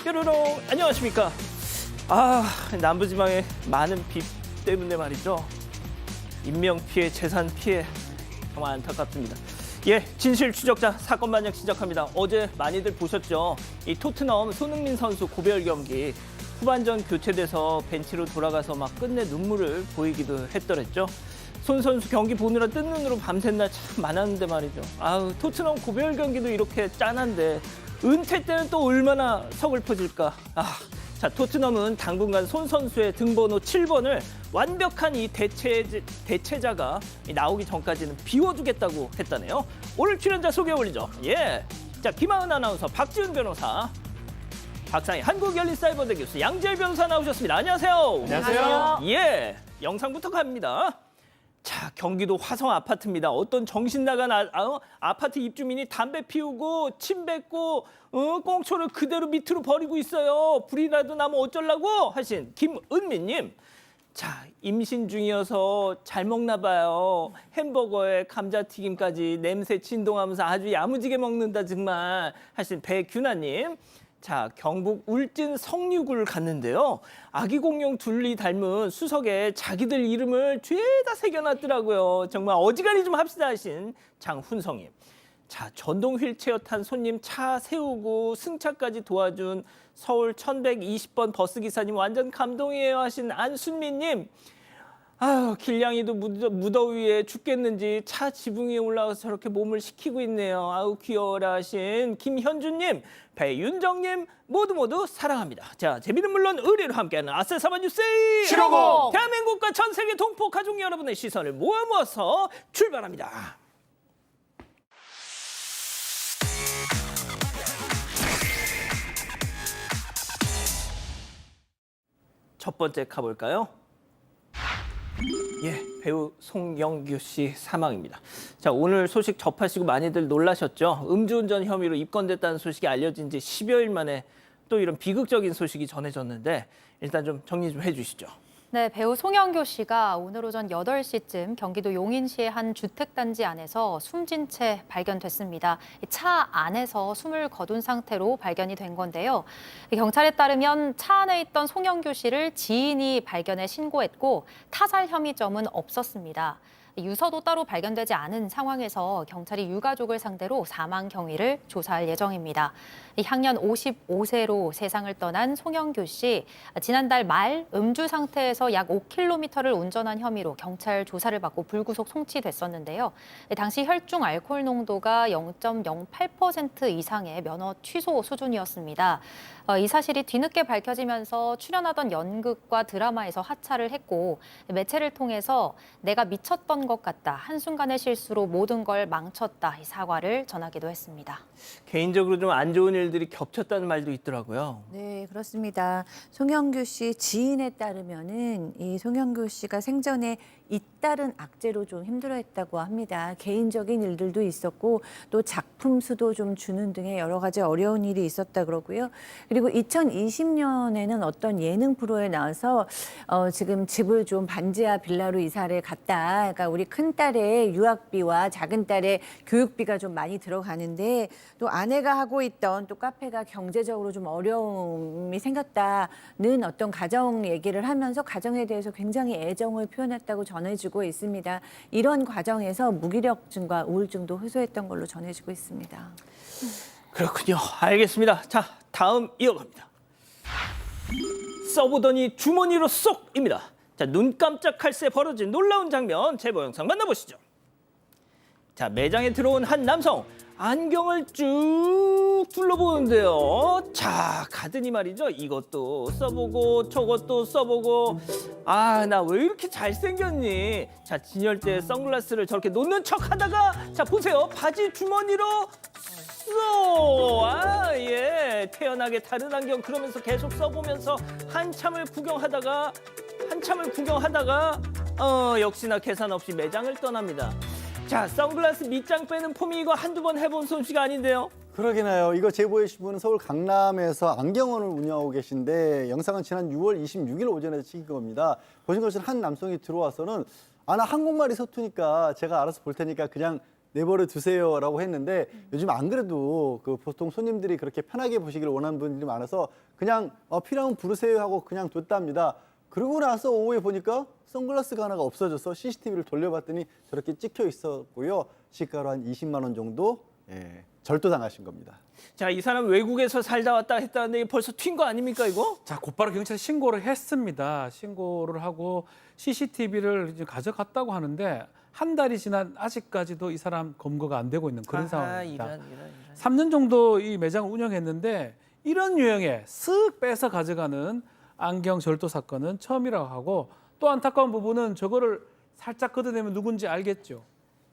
뾰로롱 안녕하십니까. 남부지방의 많은 비 때문에 말이죠. 인명 피해, 재산 피해 정말 안타깝습니다. 예, 진실 추적자 사건 반영 시작합니다. 어제 많이들 보셨죠. 이 토트넘 손흥민 선수 고별 경기 후반전 교체돼서 벤치로 돌아가서 막 끝내 눈물을 보이기도 했더랬죠. 손 선수 경기 보느라 뜬 눈으로 밤샌 날 참 많았는데 말이죠. 토트넘 고별 경기도 이렇게 짠한데 은퇴 때는 또 얼마나 서글퍼질까. 자, 토트넘은 당분간 손 선수의 등번호 7번을 완벽한 이 대체자가 나오기 전까지는 비워두겠다고 했다네요. 오늘 출연자 소개해 올리죠. 예, 자, 김하은 아나운서, 박지훈 변호사, 박상희 한국열린사이버대 교수, 양재일 변호사 나오셨습니다. 안녕하세요. 안녕하세요. 예, 영상부터 갑니다. 자, 경기도 화성 아파트입니다. 어떤 정신 나간 아파트 입주민이 담배 피우고 침 뱉고 꽁초를 그대로 밑으로 버리고 있어요. 불이라도 나면 어쩌려고 하신 김은미님. 자, 임신 중이어서 잘 먹나 봐요. 햄버거에 감자튀김까지 냄새 진동하면서 아주 야무지게 먹는다 정말 하신 배규나님. 자, 경북 울진 성육을 갔는데요. 아기 공룡 둘이 닮은 수석에 자기들 이름을 죄다 새겨놨더라고요. 정말 어지간히 좀 합시다 하신 장훈성님. 자, 전동 휠체어 탄 손님 차 세우고 승차까지 도와준 서울 1120번 버스기사님 완전 감동이에요 하신 안순미님. 길냥이도 무더위에 죽겠는지 차 지붕 위에 올라가서 저렇게 몸을 식히고 있네요. 귀여워라 하신 김현주님, 배윤정님 모두 사랑합니다. 자, 재미는 물론 의리로 함께하는 아세사바 뉴스 750. 대한민국과 전 세계 동포 가족 여러분의 시선을 모아서 출발합니다. 첫 번째 가볼까요? 예, 배우 송영규 씨 사망입니다. 자, 오늘 소식 접하시고 많이들 놀라셨죠? 음주운전 혐의로 입건됐다는 소식이 알려진 지 10여일 만에 또 이런 비극적인 소식이 전해졌는데 일단 좀 정리 좀 해주시죠. 네, 배우 송영교 씨가 오늘 오전 8시쯤 경기도 용인시의 한 주택단지 안에서 숨진 채 발견됐습니다. 차 안에서 숨을 거둔 상태로 발견이 된 건데요. 경찰에 따르면 차 안에 있던 송영교 씨를 지인이 발견해 신고했고 타살 혐의점은 없었습니다. 유서도 따로 발견되지 않은 상황에서 경찰이 유가족을 상대로 사망 경위를 조사할 예정입니다. 향년 55세로 세상을 떠난 송영교 씨, 지난달 말 음주 상태에서 약 5km를 운전한 혐의로 경찰 조사를 받고 불구속 송치됐었는데요. 당시 혈중 알코올 농도가 0.08% 이상의 면허 취소 수준이었습니다. 이 사실이 뒤늦게 밝혀지면서 출연하던 연극과 드라마에서 하차를 했고 매체를 통해서 내가 미쳤던 것 같다. 한순간의 실수로 모든 걸 망쳤다. 이 사과를 전하기도 했습니다. 개인적으로 좀 안 좋은 일들이 겹쳤다는 말도 있더라고요. 네, 그렇습니다. 송영규 씨 지인에 따르면은 이 송영규 씨가 생전에 잇따른 악재로 좀 힘들어했다고 합니다. 개인적인 일들도 있었고 또 작품 수도 좀 주는 등의 여러 가지 어려운 일이 있었다 그러고요. 그리고 2020년에는 어떤 예능 프로에 나와서 지금 집을 좀 반지하 빌라로 이사를 갔다. 그러니까 우리 큰 딸의 유학비와 작은 딸의 교육비가 좀 많이 들어가는데 또 아내가 하고 있던 또 카페가 경제적으로 좀 어려움이 생겼다는 어떤 가정 얘기를 하면서 가정에 대해서 굉장히 애정을 표현했다고 전해지고 있습니다. 이런 과정에서 무기력증과 우울증도 호소했던 걸로 전해지고 있습니다. 그렇군요. 알겠습니다. 자, 다음 이어갑니다. 써보더니 주머니로 쏙입니다. 자, 눈 깜짝할 새 벌어진 놀라운 장면 제보 영상 만나보시죠. 자, 매장에 들어온 한 남성 안경을 쭉 둘러보는데요. 자, 가더니 말이죠. 이것도 써보고 저것도 써보고 나 왜 이렇게 잘생겼니? 자, 진열대에 선글라스를 저렇게 놓는 척 하다가 자, 보세요. 바지 주머니로 예, 태연하게 다른 안경 그러면서 계속 써보면서 한참을 구경하다가 역시나 계산 없이 매장을 떠납니다. 자, 선글라스 밑장 빼는 폼이 이거 한두 번 해본 솜씨가 아닌데요. 그러게나요. 이거 제보해 주신 분은 서울 강남에서 안경원을 운영하고 계신데 영상은 지난 6월 26일 오전에 찍은 겁니다. 보신 것처럼 한 남성이 들어와서는 나 한국말이 서투니까 제가 알아서 볼 테니까 그냥 내버려 두세요라고 했는데 요즘 안 그래도 그 보통 손님들이 그렇게 편하게 보시기를 원하는 분들이 많아서 그냥 필요하면 부르세요 하고 그냥 뒀답니다. 그러고 나서 오후에 보니까 선글라스가 하나가 없어져서 CCTV를 돌려봤더니 저렇게 찍혀 있었고요. 시가로 한 20만 원 정도 절도당하신 겁니다. 자, 이 사람 외국에서 살다 왔다 했다는데 벌써 튄 거 아닙니까 이거? 자, 곧바로 경찰에 신고를 했습니다. 신고를 하고 CCTV를 이제 가져갔다고 하는데 한 달이 지난 아직까지도 이 사람 검거가 안 되고 있는 그런 상황입니다. 이런. 3년 정도 이 매장을 운영했는데 이런 유형의 쓱 빼서 가져가는 안경 절도 사건은 처음이라고 하고 또 안타까운 부분은 저거를 살짝 걷어내면 누군지 알겠죠.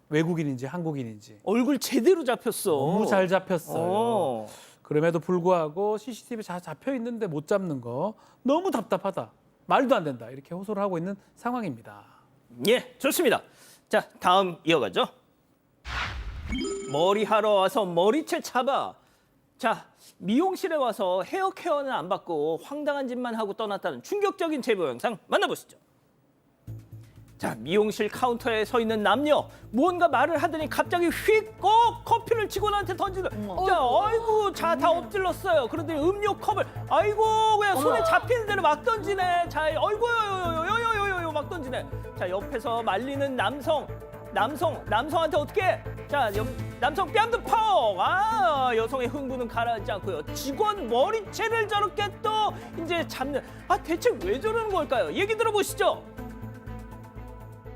외국인인지 한국인인지. 얼굴 제대로 잡혔어. 너무 잘 잡혔어요. 어. 그럼에도 불구하고 CCTV 잘 잡혀 있는데 못 잡는 거 너무 답답하다. 말도 안 된다. 이렇게 호소를 하고 있는 상황입니다. 예, 좋습니다. 자, 다음 이어가죠. 머리하러 와서 머리채 잡아. 자, 미용실에 와서 헤어 케어는 안 받고 황당한 짓만 하고 떠났다는 충격적인 제보 영상 만나보시죠. 자, 미용실 카운터에 서 있는 남녀 무언가 말을 하더니 갑자기 휙 커피를 직원한테 던지는. 자, 아이고, 자, 다 엎질렀어요. 그런데 음료 컵을 아이고 그냥 손에 잡히는 대로 막 던지네. 자, 아이고 요요요요요요 막 던지네. 자, 옆에서 말리는 남성한테 어떻게 해? 자, 남성 뺨도 퍽. 아, 여성의 흥분은 가라앉지 않고요. 직원 머리채를 저렇게 또 이제 잡는. 아, 대체 왜 저러는 걸까요? 얘기 들어보시죠.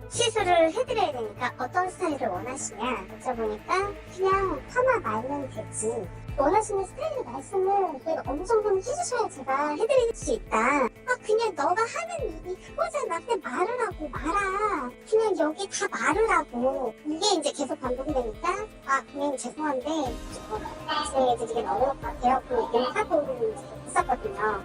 시술을 해드려야 되니까 어떤 스타일을 원하시냐 여쭤보니까 그냥 파마 말면 되지. 원하시는 스타일을 말씀을 저희가 어느 정도는 해주셔야 제가 해드릴 수 있다. 아, 그냥 너가 하는 일이 그거잖아. 그냥 말을 하고 말아. 그냥 여기 다 말을 하고. 이게 이제 계속 반복이 되니까 아, 그냥 죄송한데 조금 진행해드리긴 어려울 것 같아요. 그 얘기를 하고 이제 있었거든요.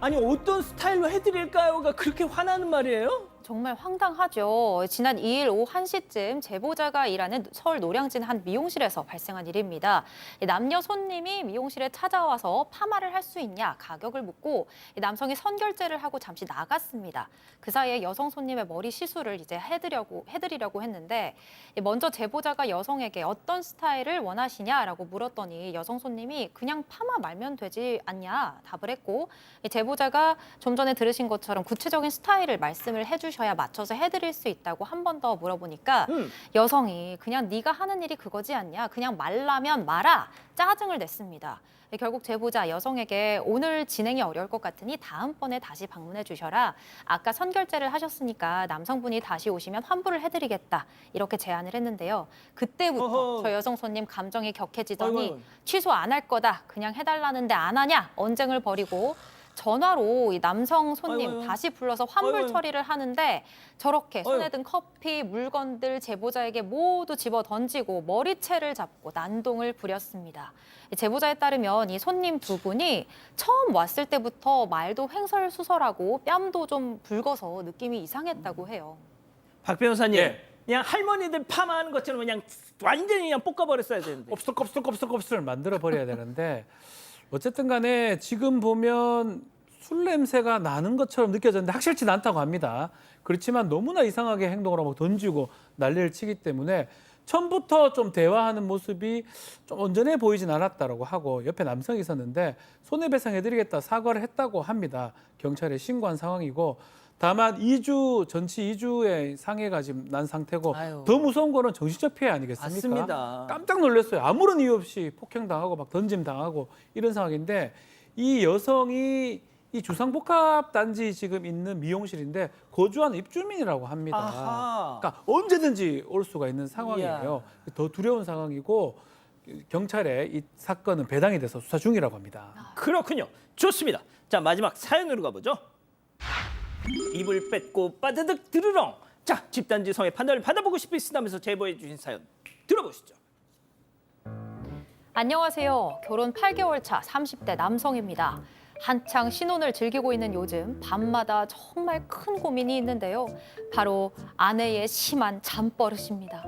아니, 어떤 스타일로 해드릴까요가 그렇게 화나는 말이에요? 정말 황당하죠. 지난 2일 오후 1시쯤 제보자가 일하는 서울 노량진 한 미용실에서 발생한 일입니다. 남녀 손님이 미용실에 찾아와서 파마를 할 수 있냐 가격을 묻고 남성이 선결제를 하고 잠시 나갔습니다. 그 사이에 여성 손님의 머리 시술을 이제 해드리려고 했는데 먼저 제보자가 여성에게 어떤 스타일을 원하시냐라고 물었더니 여성 손님이 그냥 파마 말면 되지 않냐 답을 했고 제보자가 좀 전에 들으신 것처럼 구체적인 스타일을 말씀을 해주셔야 맞춰서 해드릴 수 있다고 한 번 더 물어보니까 여성이 그냥 네가 하는 일이 그거지 않냐 그냥 말라면 말아 짜증을 냈습니다. 결국 제보자 여성에게 오늘 진행이 어려울 것 같으니 다음번에 다시 방문해 주셔라. 아까 선결제를 하셨으니까 남성분이 다시 오시면 환불을 해드리겠다. 이렇게 제안을 했는데요. 그때부터 어허. 저 여성 손님 감정이 격해지더니 아이고. 취소 안 할 거다. 그냥 해달라는데 안 하냐. 언쟁을 벌이고 전화로 이 남성 손님 아이고. 다시 불러서 환불 아이고. 처리를 하는데 저렇게 손에 아이고. 든 커피, 물건들 제보자에게 모두 집어 던지고 머리채를 잡고 난동을 부렸습니다. 이 제보자에 따르면 이 손님 두 분이 처음 왔을 때부터 말도 횡설수설하고 뺨도 좀 붉어서 느낌이 이상했다고 해요. 박 변호사님, 예. 그냥 할머니들 파마하는 것처럼 그냥 완전히 그냥 볶아버렸어야 되는데. 껍슬껍슬 만들어 버려야 되는데 어쨌든 간에 지금 보면 술 냄새가 나는 것처럼 느껴졌는데 확실치는 않다고 합니다. 그렇지만 너무나 이상하게 행동을 하고 던지고 난리를 치기 때문에 처음부터 좀 대화하는 모습이 좀 온전해 보이진 않았다고 하고 옆에 남성이 있었는데 손해배상해드리겠다 사과를 했다고 합니다. 경찰에 신고한 상황이고 다만 전치 2주의 상해가 지금 난 상태고 아유. 더 무서운 거는 정신적 피해 아니겠습니까? 맞습니다. 깜짝 놀랐어요. 아무런 이유 없이 폭행당하고 막 던짐당하고 이런 상황인데 이 여성이 이 주상복합 단지 지금 있는 미용실인데 거주하는 입주민이라고 합니다. 아하. 그러니까 언제든지 올 수가 있는 상황이에요. 더 두려운 상황이고 경찰에 이 사건은 배당이 돼서 수사 중이라고 합니다. 그렇군요. 좋습니다. 자, 마지막 사연으로 가보죠. 입을 뺏고 빠드득 드르렁. 자, 집단지성의 판단을 받아보고 싶으시다면서 제보해 주신 사연 들어보시죠. 안녕하세요. 결혼 8개월 차 30대 남성입니다. 한창 신혼을 즐기고 있는 요즘 밤마다 정말 큰 고민이 있는데요. 바로 아내의 심한 잠버릇입니다.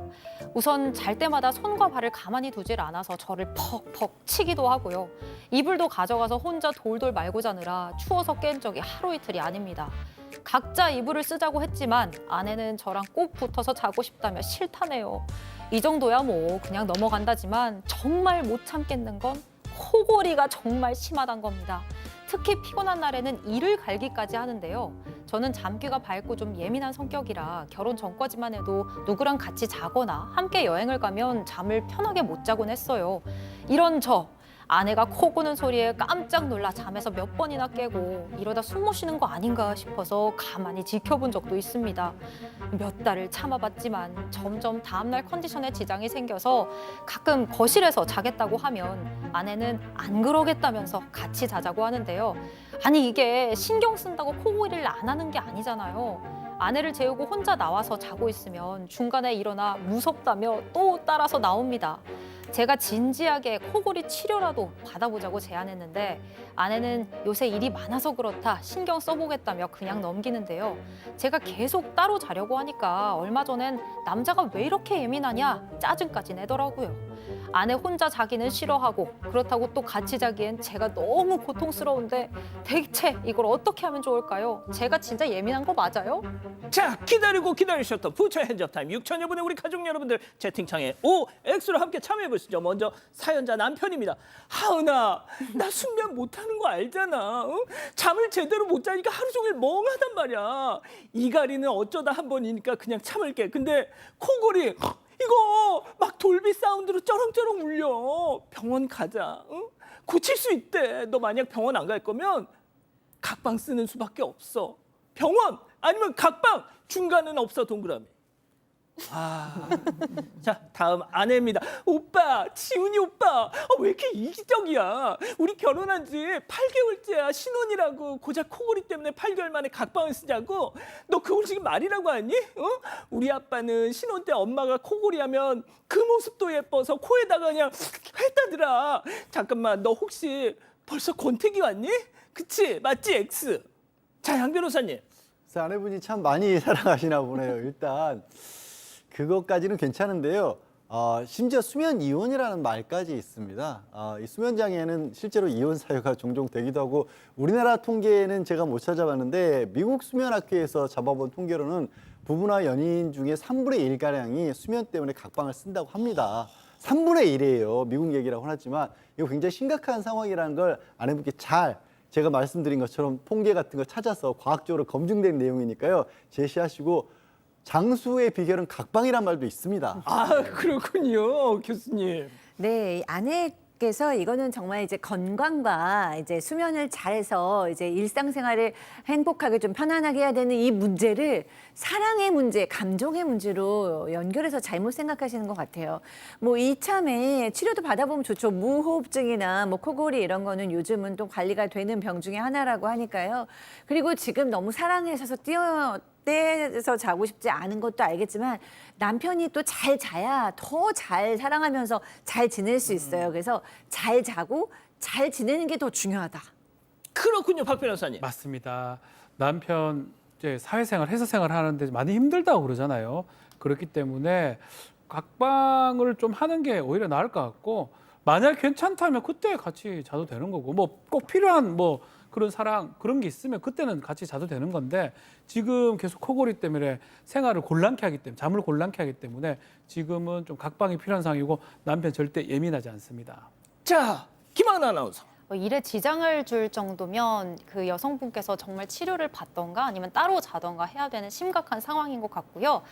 우선 잘 때마다 손과 발을 가만히 두질 않아서 저를 퍽퍽 치기도 하고요. 이불도 가져가서 혼자 돌돌 말고 자느라 추워서 깬 적이 하루 이틀이 아닙니다. 각자 이불을 쓰자고 했지만 아내는 저랑 꼭 붙어서 자고 싶다며 싫다네요. 이 정도야 뭐 그냥 넘어간다지만 정말 못 참겠는 건 코골이가 정말 심하단 겁니다. 특히 피곤한 날에는 이를 갈기까지 하는데요. 저는 잠귀가 밝고 좀 예민한 성격이라 결혼 전까지만 해도 누구랑 같이 자거나 함께 여행을 가면 잠을 편하게 못 자곤 했어요. 이런 저 아내가 코 고는 소리에 깜짝 놀라 잠에서 몇 번이나 깨고 이러다 숨 못 쉬는 거 아닌가 싶어서 가만히 지켜본 적도 있습니다. 몇 달을 참아봤지만 점점 다음날 컨디션에 지장이 생겨서 가끔 거실에서 자겠다고 하면 아내는 안 그러겠다면서 같이 자자고 하는데요. 아니 이게 신경 쓴다고 코골이를 안 하는 게 아니잖아요. 아내를 재우고 혼자 나와서 자고 있으면 중간에 일어나 무섭다며 또 따라서 나옵니다. 제가 진지하게 코골이 치료라도 받아보자고 제안했는데 아내는 요새 일이 많아서 그렇다 신경 써보겠다며 그냥 넘기는데요. 제가 계속 따로 자려고 하니까 얼마 전엔 남자가 왜 이렇게 예민하냐 짜증까지 내더라고요. 아내 혼자 자기는 싫어하고 그렇다고 또 같이 자기엔 제가 너무 고통스러운데 대체 이걸 어떻게 하면 좋을까요? 제가 진짜 예민한 거 맞아요? 자, 기다리고 기다리셨던 부처 핸즈업 타임 6천여 분의 우리 가족 여러분들 채팅창에 OX로 함께 참여해 보시죠. 먼저 사연자 남편입니다. 하은아, 나 숙면 못하는 거 알잖아. 응? 잠을 제대로 못 자니까 하루 종일 멍하단 말이야. 이갈이는 어쩌다 한 번이니까 그냥 참을게. 근데 코골이 이거 막 돌비 사운드로 쩌렁쩌렁 울려. 병원 가자. 응? 고칠 수 있대. 너 만약 병원 안 갈 거면 각방 쓰는 수밖에 없어. 병원 아니면 각방 중간은 없어 동그라미. 자, 다음 아내입니다. 오빠, 지훈이 오빠, 왜 이렇게 이기적이야? 우리 결혼한 지 8개월째야. 신혼이라고 고작 코골이 때문에 8개월 만에 각방을 쓰자고? 너 그걸 지금 말이라고 하니? 우리 아빠는 신혼 때 엄마가 코골이 하면 그 모습도 예뻐서 코에다가 그냥 했다더라. 잠깐만, 너 혹시 벌써 권태기 왔니? 그치? 맞지, X? 자, 양 변호사님. 그래서 아내분이 참 많이 사랑하시나 보네요. 일단 그것까지는 괜찮은데요. 심지어 수면 이혼이라는 말까지 있습니다. 이 수면 장애는 실제로 이혼 사유가 종종 되기도 하고 우리나라 통계는 제가 못 찾아봤는데 미국 수면학회에서 잡아본 통계로는 부부나 연인 중에 3분의 1가량이 수면 때문에 각방을 쓴다고 합니다. 3분의 1이에요. 미국 얘기라고 하지만 이거 굉장히 심각한 상황이라는 걸 아내분께 잘 제가 말씀드린 것처럼 통계 같은 걸 찾아서 과학적으로 검증된 내용이니까요. 제시하시고 장수의 비결은 각방이란 말도 있습니다. 그렇군요, 교수님. 네, 아내께서 이거는 정말 이제 건강과 이제 수면을 잘해서 이제 일상생활을 행복하게 좀 편안하게 해야 되는 이 문제를 사랑의 문제, 감정의 문제로 연결해서 잘못 생각하시는 것 같아요. 뭐 이참에 치료도 받아보면 좋죠. 무호흡증이나 뭐 코골이 이런 거는 요즘은 또 관리가 되는 병 중에 하나라고 하니까요. 그리고 지금 너무 사랑해서 떼서 자고 싶지 않은 것도 알겠지만 남편이 또 잘 자야 더 잘 사랑하면서 잘 지낼 수 있어요. 그래서 잘 자고 잘 지내는 게 더 중요하다. 그렇군요, 박 변호사님. 맞습니다. 남편 이제 사회생활, 회사생활 하는데 많이 힘들다고 그러잖아요. 그렇기 때문에 각방을 좀 하는 게 오히려 나을 것 같고 만약 괜찮다면 그때 같이 자도 되는 거고 뭐 꼭 필요한 뭐 그런 사랑 그런 게 있으면 그때는 같이 자도 되는 건데 지금 계속 코골이 때문에 생활을 곤란케 하기 때문에 잠을 곤란케 하기 때문에 지금은 좀 각방이 필요한 상황이고 남편 절대 예민하지 않습니다. 자, 김하은 아나운서. 일에 지장을 줄 정도면 그 여성분께서 정말 치료를 받던가 아니면 따로 자던가 해야 되는 심각한 상황인 것 같고요.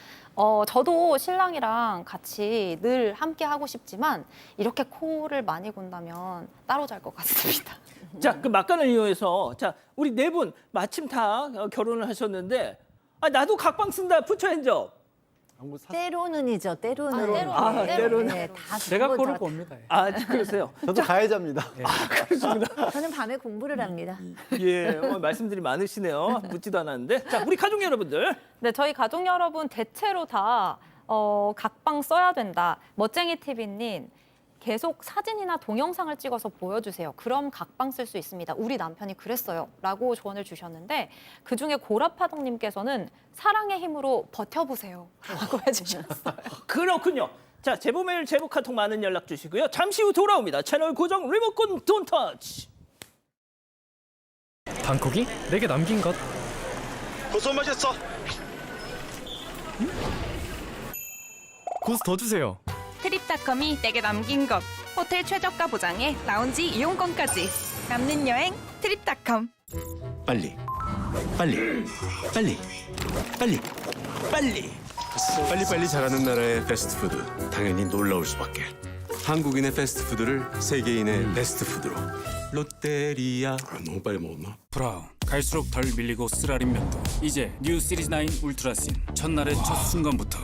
저도 신랑이랑 같이 늘 함께 하고 싶지만 이렇게 코를 많이 곤다면 따로 잘 것 같습니다. 자, 그 막간을 이용해서 자, 우리 네 분 마침 다 결혼을 하셨는데 나도 각방 쓴다. 부처 핸즈업. 때로는이죠. 때로는. 때로는. 네, 다 제가 쓰고 고를 저- 겁니다. 예. 그러세요. 저도 가해자입니다. 저는 밤에 공부를 합니다. 예, 말씀들이 많으시네요. 묻지도 않았는데. 자, 우리 가족 여러분들. 네, 저희 가족 여러분 대체로 다 각방 써야 된다. 멋쟁이 TV님 계속 사진이나 동영상을 찍어서 보여주세요. 그럼 각방 쓸 수 있습니다. 우리 남편이 그랬어요. 라고 조언을 주셨는데 그중에 고라파동님께서는 사랑의 힘으로 버텨보세요. 라고 해주셨어요. 그렇군요. 자, 제보 메일, 제보 카톡 많은 연락 주시고요. 잠시 후 돌아옵니다. 채널 고정 리모컨 돈 터치. 방콕이 내게 남긴 것. 고소 마셨어. 고수 더 주세요. 트립닷컴이 내게 남긴 것. 호텔 최저가 보장에 라운지 이용권까지. 남는 여행 트립닷컴. 빨리, 빨리, 빨리, 빨리, 빨리. 빨리빨리 자라는 나라의 패스트푸드. 당연히 놀라울 수밖에. 한국인의 패스트푸드를 세계인의 베스트푸드로. 롯데리아. 너무 빨리 먹었나? 브라운. 갈수록 덜 밀리고 쓰라린 면도. 이제 뉴 시리즈 9 울트라신. 첫날의 첫 순간부터.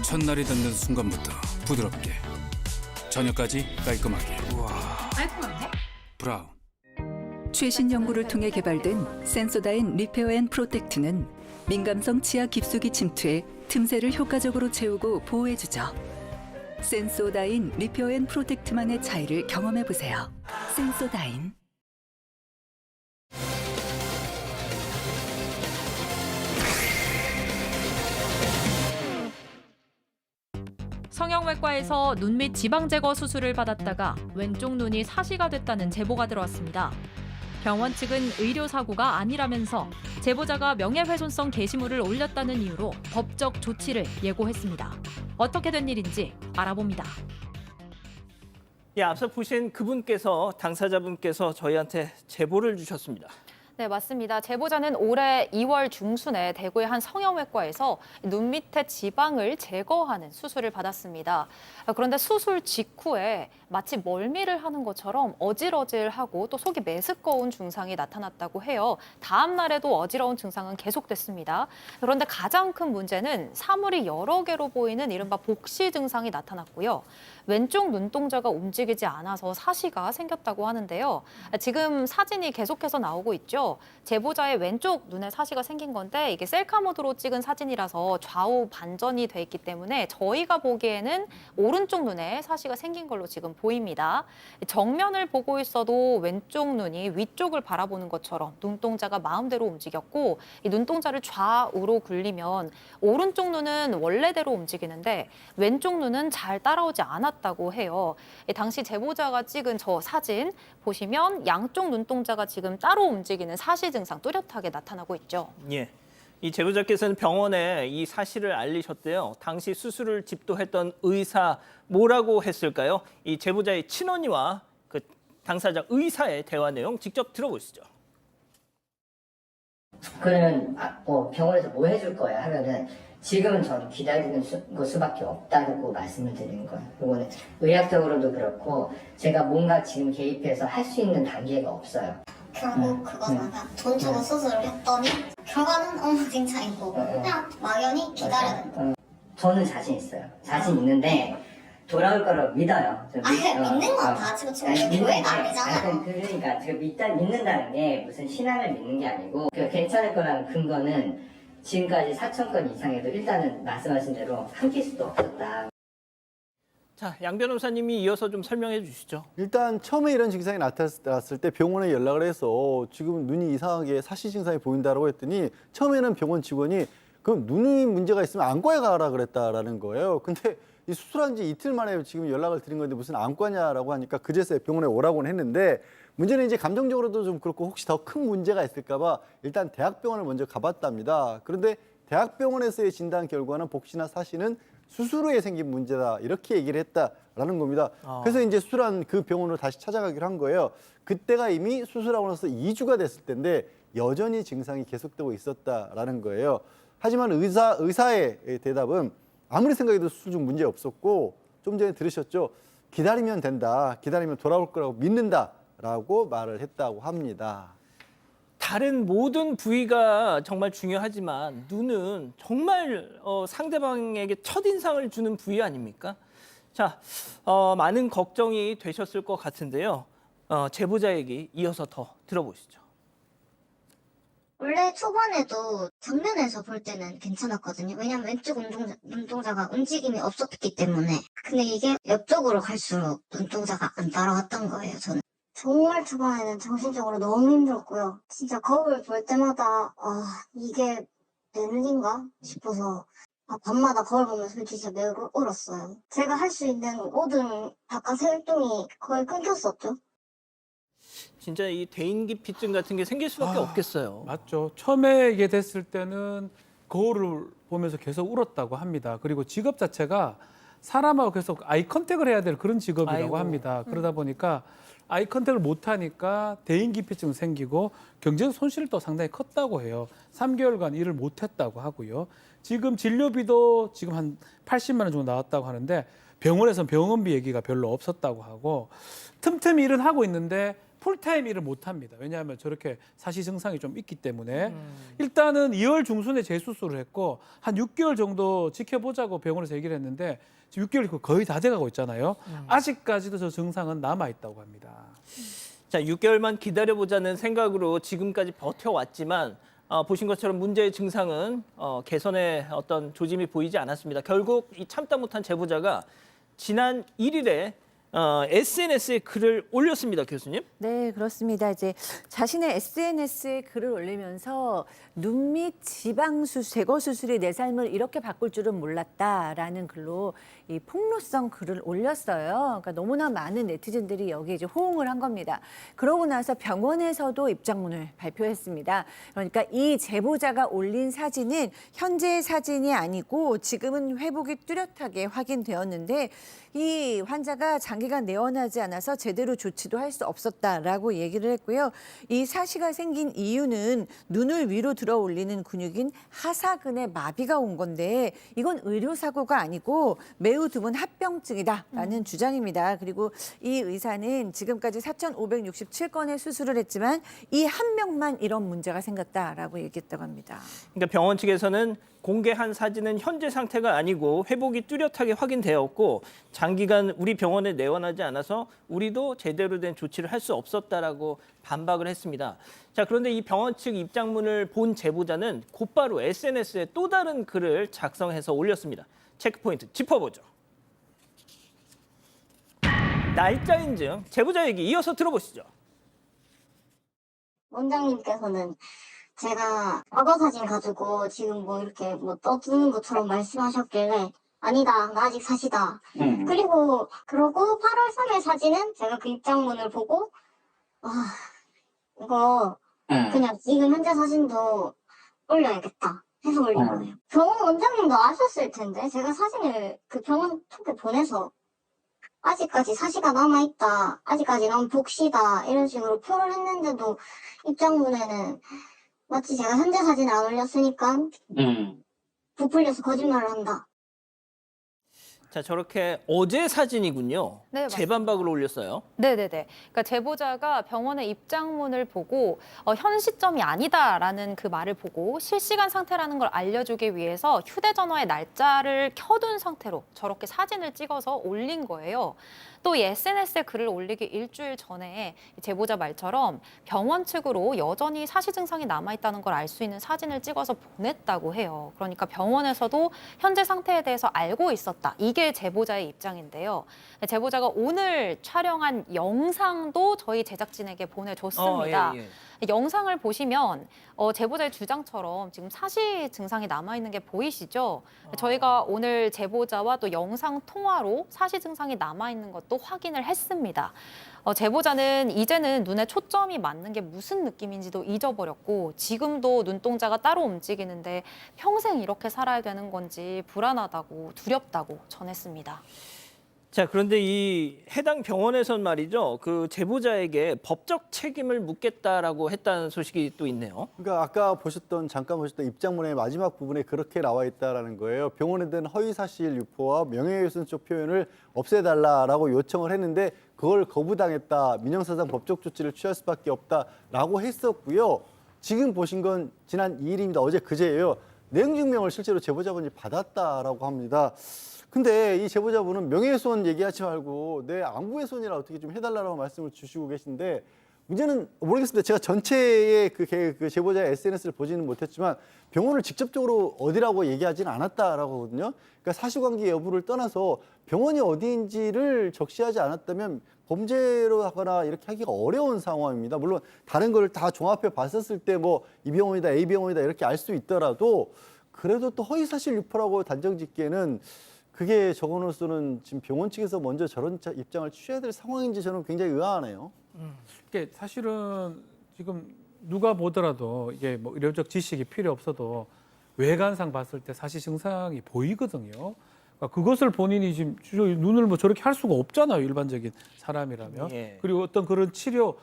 첫날이 닿는 순간부터 부드럽게. 저녁까지 깔끔하게. 깔끔한데? 브라운. 최신 연구를 통해 개발된 센소다인 리페어 앤 프로텍트는 민감성 치아 깊숙이 침투해 틈새를 효과적으로 채우고 보호해주죠. 센소다인 리페어 앤 프로텍트만의 차이를 경험해보세요. 센소다인. 성형외과에서 눈 및 지방 제거 수술을 받았다가 왼쪽 눈이 사시가 됐다는 제보가 들어왔습니다. 병원 측은 의료 사고가 아니라면서 제보자가 명예훼손성 게시물을 올렸다는 이유로 법적 조치를 예고했습니다. 어떻게 된 일인지 알아봅니다. 예, 앞서 보신 그분께서 당사자분께서 저희한테 제보를 주셨습니다. 네, 맞습니다. 제보자는 올해 2월 중순에 대구의 한 성형외과에서 눈 밑에 지방을 제거하는 수술을 받았습니다. 그런데 수술 직후에 마치 멀미를 하는 것처럼 어질어질하고 또 속이 메스꺼운 증상이 나타났다고 해요. 다음 날에도 어지러운 증상은 계속됐습니다. 그런데 가장 큰 문제는 사물이 여러 개로 보이는 이른바 복시 증상이 나타났고요. 왼쪽 눈동자가 움직이지 않아서 사시가 생겼다고 하는데요. 지금 사진이 계속해서 나오고 있죠. 제보자의 왼쪽 눈에 사시가 생긴 건데 이게 셀카 모드로 찍은 사진이라서 좌우 반전이 돼 있기 때문에 저희가 보기에는 오른쪽 눈에 사시가 생긴 걸로 지금 보입니다. 정면을 보고 있어도 왼쪽 눈이 위쪽을 바라보는 것처럼 눈동자가 마음대로 움직였고 이 눈동자를 좌우로 굴리면 오른쪽 눈은 원래대로 움직이는데 왼쪽 눈은 잘 따라오지 않았다고 해요. 당시 제보자가 찍은 저 사진 보시면 양쪽 눈동자가 지금 따로 움직이는 사시 증상 뚜렷하게 나타나고 있죠. 예. 이 제보자께서는 병원에 이 사실을 알리셨대요. 당시 수술을 집도했던 의사 뭐라고 했을까요? 이 제보자의 친언니와 그 당사자 의사의 대화 내용 직접 들어보시죠. 그러면 병원에서 뭐 해줄 거야 하면은 지금은 전 기다리는 수밖에 없다고 말씀을 드리는 거예요. 이거는 의학적으로도 그렇고 제가 뭔가 지금 개입해서 할 수 있는 단계가 없어요. 결국 그거는 돈 주고 수술을 했더니 결과는 엉망진창이고 그냥 막연히 기다려야 된다. 저는 자신 있어요. 자신 있는데 돌아올 거라고 믿어요. 믿는 건 다 지금 교회가 아니잖아요. 그러니까 제가 믿는다는 게 무슨 신앙을 믿는 게 아니고 괜찮을 거라는 근거는 지금까지 4,000건 이상에도 일단은 말씀하신 대로 한 케이스도 없었다. 자, 양 변호사님이 이어서 좀 설명해 주시죠. 일단 처음에 이런 증상이 나타났을 때 병원에 연락을 해서 지금 눈이 이상하게 사시 증상이 보인다라고 했더니 처음에는 병원 직원이 그럼 눈이 문제가 있으면 안과에 가라 그랬다라는 거예요. 근데 이 수술한 지 이틀 만에 지금 연락을 드린 건데 무슨 안과냐라고 하니까 그제서야 병원에 오라고는 했는데 문제는 이제 감정적으로도 좀 그렇고 혹시 더 큰 문제가 있을까 봐 일단 대학병원을 먼저 가봤답니다. 그런데 대학병원에서의 진단 결과는 복시나 사시는 수술 후에 생긴 문제다 이렇게 얘기를 했다라는 겁니다. 그래서 이제 수술한 그 병원으로 다시 찾아가기로 한 거예요. 그때가 이미 수술하고 나서 2주가 됐을 텐데 여전히 증상이 계속되고 있었다라는 거예요. 하지만 의사의 대답은 아무리 생각해도 수술 중 문제 없었고 좀 전에 들으셨죠? 기다리면 된다. 기다리면 돌아올 거라고 믿는다라고 말을 했다고 합니다. 다른 모든 부위가 정말 중요하지만 눈은 정말 상대방에게 첫인상을 주는 부위 아닙니까? 자, 많은 걱정이 되셨을 것 같은데요. 제보자 얘기 이어서 더 들어보시죠. 원래 초반에도 정면에서 볼 때는 괜찮았거든요. 왜냐면 왼쪽 눈동자가 움직임이 없었기 때문에. 근데 이게 옆쪽으로 갈수록 눈동자가 안 따라왔던 거예요, 저는. 정말 초반에는 정신적으로 너무 힘들었고요. 진짜 거울 볼 때마다 이게 내 눈인가 싶어서 밤마다 거울 보면서 솔직히 진짜 매우 울었어요. 제가 할 수 있는 모든 바깥 활동이 거의 끊겼었죠. 진짜 이 대인기피증 같은 게 생길 수밖에 없겠어요. 맞죠. 처음에 이게 됐을 때는 거울을 보면서 계속 울었다고 합니다. 그리고 직업 자체가 사람하고 계속 아이 컨택을 해야 될 그런 직업이라고 아이고. 합니다. 그러다 보니까 아이 컨택을 못 하니까 대인기피증 생기고 경제적 손실도 상당히 컸다고 해요. 3개월간 일을 못 했다고 하고요. 지금 진료비도 지금 한 80만 원 정도 나왔다고 하는데 병원에서는 병원비 얘기가 별로 없었다고 하고 틈틈이 일은 하고 있는데 풀타임 일을 못 합니다. 왜냐하면 저렇게 사시 증상이 좀 있기 때문에 일단은 2월 중순에 재수술을 했고 한 6개월 정도 지켜보자고 병원에서 얘기를 했는데 지금 6개월이 거의 다 돼가고 있잖아요. 아직까지도 저 증상은 남아 있다고 합니다. 자, 6개월만 기다려보자는 생각으로 지금까지 버텨왔지만 보신 것처럼 문제의 증상은 개선의 어떤 조짐이 보이지 않았습니다. 결국 이 참다 못한 제보자가 지난 1일에 SNS에 글을 올렸습니다, 교수님. 네, 그렇습니다. 이제 자신의 SNS에 글을 올리면서 눈 밑 지방 제거 수술이 내 삶을 이렇게 바꿀 줄은 몰랐다라는 글로 이 폭로성 글을 올렸어요. 그러니까 너무나 많은 네티즌들이 여기에 이제 호응을 한 겁니다. 그러고 나서 병원에서도 입장문을 발표했습니다. 그러니까 이 제보자가 올린 사진은 현재의 사진이 아니고 지금은 회복이 뚜렷하게 확인되었는데 이 환자가 장기간 내원하지 않아서 제대로 조치도 할 수 없었다라고 얘기를 했고요. 이 사시가 생긴 이유는 눈을 위로 들어 올리는 근육인 하사근에 마비가 온 건데 이건 의료사고가 아니고 매우 드문 합병증이다라는 주장입니다. 그리고 이 의사는 지금까지 4,567건의 수술을 했지만 이 한 명만 이런 문제가 생겼다라고 얘기했다고 합니다. 그러니까 병원 측에서는 공개한 사진은 현재 상태가 아니고 회복이 뚜렷하게 확인되었고 장기간 우리 병원에 내원하지 않아서 우리도 제대로 된 조치를 할 수 없었다라고 반박을 했습니다. 자, 그런데 이 병원 측 입장문을 본 제보자는 곧바로 SNS에 또 다른 글을 작성해서 올렸습니다. 체크포인트 짚어보죠. 날짜 인증, 제보자 얘기 이어서 들어보시죠. 원장님께서는 제가 과거 사진 가지고 지금 뭐 이렇게 뭐 떠드는 것처럼 말씀하셨길래 아니다, 나 아직 사시다. 그러고 8월 3일 사진은 제가 그 입장문을 보고 이거 그냥 지금 현재 사진도 올려야겠다 해서 올린 거예요. 병원 원장님도 아셨을 텐데 제가 사진을 그 병원 톡에 보내서 아직까지 사시가 남아있다, 아직까지 난 복시다 이런 식으로 표를 했는데도 입장문에는 마치 제가 현재 사진을 안 올렸으니까 부풀려서 거짓말을 한다. 자, 저렇게 어제 사진이군요. 네, 맞습니다. 재반박을 올렸어요. 네네네. 그러니까 제보자가 병원의 입장문을 보고 현 시점이 아니다라는 그 말을 보고 실시간 상태라는 걸 알려주기 위해서 휴대전화의 날짜를 켜둔 상태로 저렇게 사진을 찍어서 올린 거예요. 또 이 SNS에 글을 올리기 일주일 전에 제보자 말처럼 병원 측으로 여전히 사시 증상이 남아있다는 걸 알 수 있는 사진을 찍어서 보냈다고 해요. 그러니까 병원에서도 현재 상태에 대해서 알고 있었다. 이게 제보자의 입장인데요. 제보자가 오늘 촬영한 영상도 저희 제작진에게 보내줬습니다. 예. 영상을 보시면 제보자의 주장처럼 지금 사시 증상이 남아있는 게 보이시죠? 저희가 오늘 제보자와 또 영상 통화로 사시 증상이 남아있는 것도 확인을 했습니다. 제보자는 이제는 눈에 초점이 맞는 게 무슨 느낌인지도 잊어버렸고 지금도 눈동자가 따로 움직이는데 평생 이렇게 살아야 되는 건지 불안하다고 두렵다고 전했습니다. 자, 그런데 이 해당 병원에선 말이죠. 그 제보자에게 법적 책임을 묻겠다라고 했다는 소식이 또 있네요. 그러니까 아까 잠깐 보셨던 입장문의 마지막 부분에 그렇게 나와 있다라는 거예요. 병원에 대한 허위사실 유포와 명예훼손적 표현을 없애달라라고 요청을 했는데 그걸 거부당했다. 민형사상 법적 조치를 취할 수밖에 없다라고 했었고요. 지금 보신 건 지난 2일입니다. 어제 그제예요. 내용 증명을 실제로 제보자분이 받았다라고 합니다. 근데 이 제보자분은 명예훼손 얘기하지 말고 내 안구훼손이라 어떻게 좀 해달라고 말씀을 주시고 계신데 문제는 모르겠습니다. 제가 전체의 그 제보자의 SNS를 보지는 못했지만 병원을 직접적으로 어디라고 얘기하지는 않았다라고 하거든요. 그러니까 사실관계 여부를 떠나서 병원이 어디인지를 적시하지 않았다면 범죄로 하거나 이렇게 하기가 어려운 상황입니다. 물론 다른 걸 다 종합해 봤었을 때 뭐 이 병원이다, A 병원이다 이렇게 알 수 있더라도 그래도 또 허위사실 유포라고 단정 짓기에는 그게 적어놓고서는 지금 병원 측에서 먼저 저런 입장을 취해야 될 상황인지 저는 굉장히 의아하네요. 이게 사실은 지금 누가 보더라도 이게 뭐 의료적 지식이 필요 없어도 외관상 봤을 때 사실 증상이 보이거든요. 그러니까 그것을 본인이 지금 눈을 뭐 저렇게 할 수가 없잖아요. 일반적인 사람이라면. 예. 그리고 어떤 그런 진료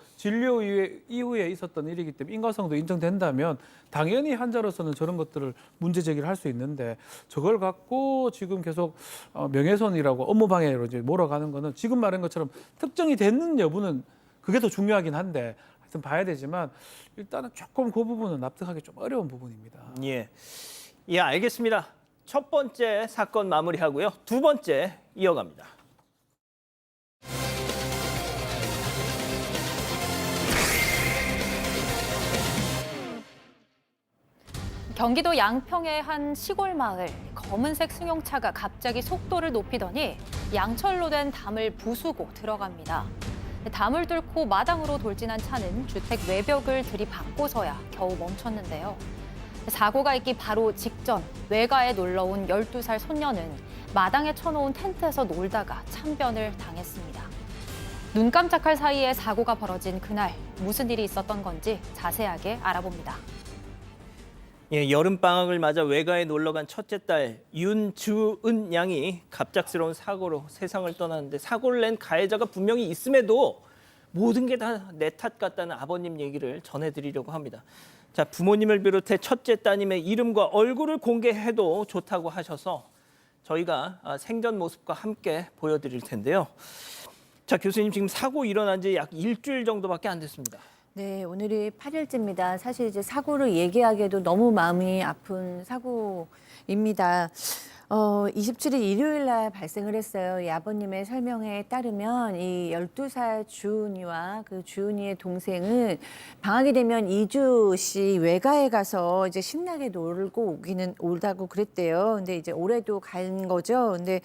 이후에 있었던 일이기 때문에 인과성도 인정된다면 당연히 환자로서는 저런 것들을 문제 제기를 할 수 있는데 저걸 갖고 지금 계속 명예훼손이라고 업무방해로 이제 몰아가는 거는 지금 말한 것처럼 특정이 됐는 여부는 그게 더 중요하긴 한데 하여튼 봐야 되지만 일단은 조금 그 부분은 납득하기 좀 어려운 부분입니다. 예. 예, 알겠습니다. 첫 번째 사건 마무리하고요. 두 번째 이어갑니다. 경기도 양평의 한 시골 마을, 검은색 승용차가 갑자기 속도를 높이더니 양철로 된 담을 부수고 들어갑니다. 담을 뚫고 마당으로 돌진한 차는 주택 외벽을 들이받고서야 겨우 멈췄는데요. 사고가 있기 바로 직전 외가에 놀러온 12살 손녀는 마당에 쳐놓은 텐트에서 놀다가 참변을 당했습니다. 눈 깜짝할 사이에 사고가 벌어진 그날 무슨 일이 있었던 건지 자세하게 알아봅니다. 예, 여름방학을 맞아 외가에 놀러간 첫째 딸 윤주은 양이 갑작스러운 사고로 세상을 떠났는데 사고를 낸 가해자가 분명히 있음에도 모든 게 다 내 탓 같다는 아버님 얘기를 전해드리려고 합니다. 자, 부모님을 비롯해 첫째 따님의 이름과 얼굴을 공개해도 좋다고 하셔서 저희가 생전 모습과 함께 보여드릴 텐데요. 자, 교수님 지금 사고 일어난 지 약 일주일 정도밖에 안 됐습니다. 네, 오늘이 8일째입니다. 사실 이제 사고를 얘기하기에도 너무 마음이 아픈 사고입니다. 27일 일요일 날 발생을 했어요. 이 아버님의 설명에 따르면 이 12살 주은이와 그 주은이의 동생은 방학이 되면 이주시 외가에 가서 이제 신나게 놀고 오다고 그랬대요. 근데 이제 올해도 간 거죠. 근데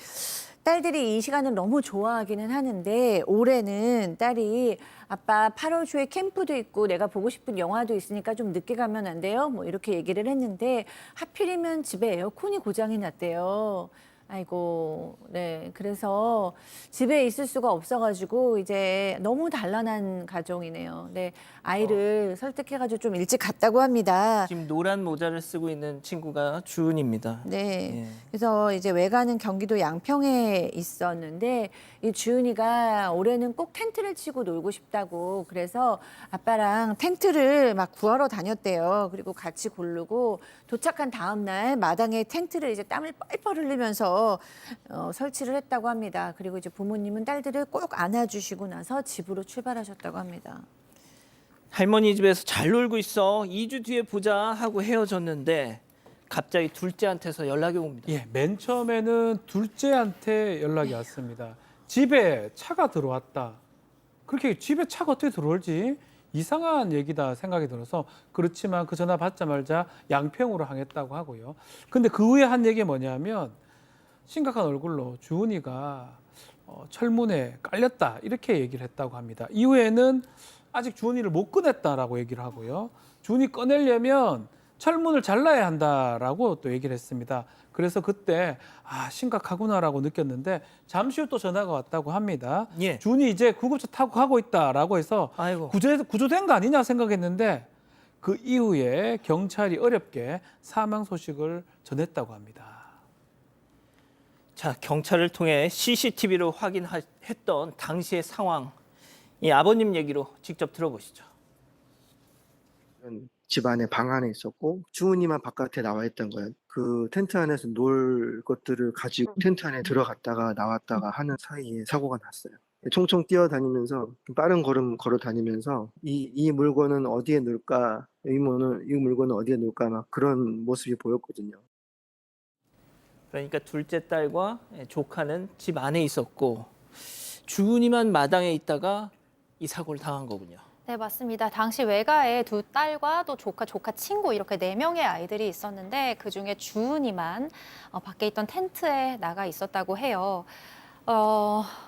딸들이 이 시간을 너무 좋아하기는 하는데 올해는 딸이 아빠 8월 초에 캠프도 있고 내가 보고 싶은 영화도 있으니까 좀 늦게 가면 안 돼요? 뭐 이렇게 얘기를 했는데 하필이면 집에 에어컨이 고장이 났대요. 아이고, 네. 그래서 집에 있을 수가 없어가지고 이제 너무 단란한 가정이네요. 네. 아이를 설득해가지고 좀 일찍 갔다고 합니다. 지금 노란 모자를 쓰고 있는 친구가 주은입니다. 네. 예. 그래서 이제 외가는 경기도 양평에 있었는데 이 주은이가 올해는 꼭 텐트를 치고 놀고 싶다고 그래서 아빠랑 텐트를 막 구하러 다녔대요. 그리고 같이 고르고 도착한 다음 날 마당에 텐트를 이제 땀을 뻘뻘 흘리면서 설치를 했다고 합니다. 그리고 이제 부모님은 딸들을 꼭 안아주시고 나서 집으로 출발하셨다고 합니다. 할머니 집에서 잘 놀고 있어. 2주 뒤에 보자 하고 헤어졌는데 갑자기 둘째한테서 연락이 옵니다. 예, 맨 처음에는 둘째한테 연락이 왔습니다. 집에 차가 들어왔다. 그렇게 집에 차가 어떻게 들어올지 이상한 얘기다 생각이 들어서 그렇지만 그 전화 받자마자 양평으로 향했다고 하고요. 근데 그 후에 한 얘기가 뭐냐면 심각한 얼굴로 주은이가 철문에 깔렸다 이렇게 얘기를 했다고 합니다. 이후에는 아직 주은이를 못 꺼냈다라고 얘기를 하고요. 주은이 꺼내려면 철문을 잘라야 한다라고 또 얘기를 했습니다. 그래서 그때 심각하구나라고 느꼈는데 잠시 후 또 전화가 왔다고 합니다. 예. 주은이 이제 구급차 타고 가고 있다라고 해서 아이고. 구조된 거 아니냐 생각했는데 그 이후에 경찰이 어렵게 사망 소식을 전했다고 합니다. 자, 경찰을 통해 CCTV로 확인했던 당시의 상황, 이 아버님 얘기로 직접 들어보시죠. 집 안에 방 안에 있었고 주은이만 바깥에 나와 있던 거예요. 그 텐트 안에서 놀 것들을 가지고 텐트 안에 들어갔다가 나왔다가 하는 사이에 사고가 났어요. 총총 뛰어다니면서 빠른 걸음 걸어 다니면서 이 물건은 어디에 놓을까, 이 물건은 어디에 놓을까 막 그런 모습이 보였거든요. 그러니까 둘째 딸과 조카는 집 안에 있었고 주은이만 마당에 있다가 이 사고를 당한 거군요. 네, 맞습니다. 당시 외가에 두 딸과 또 조카 친구 이렇게 4명의 아이들이 있었는데 그중에 주은이만 밖에 있던 텐트에 나가 있었다고 해요.